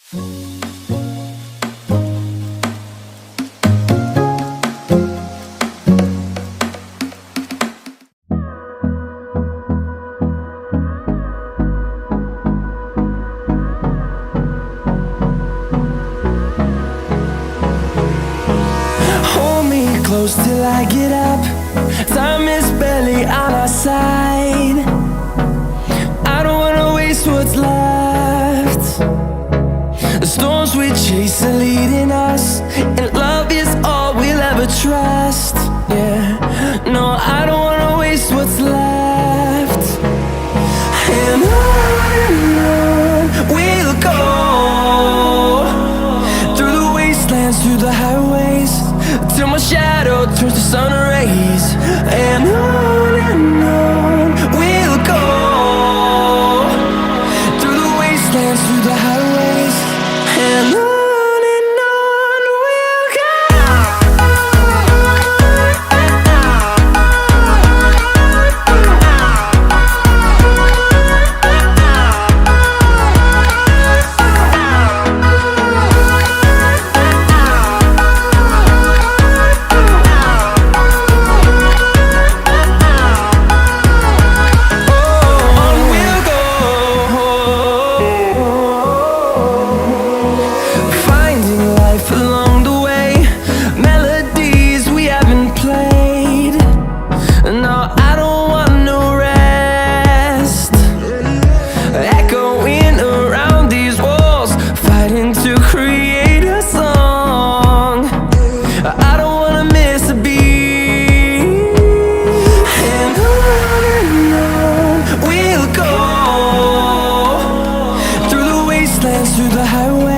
Hold me close till I get up. Time is barely on our side. I don't wanna waste what's left. The storms we chase are leading us, and love is all we'll ever trust. Yeah, no, I don't wanna waste what's left. And on we'll go, through the wastelands, through the highways, till my shadow turns to sun rays. And on we'll go, through the wastelands, through the highways, and on we'll go. No, I don't want no rest. Echoing around these walls, fighting to create a song. I don't wanna miss a beat. And on we'll go, through the wastelands, through the highway.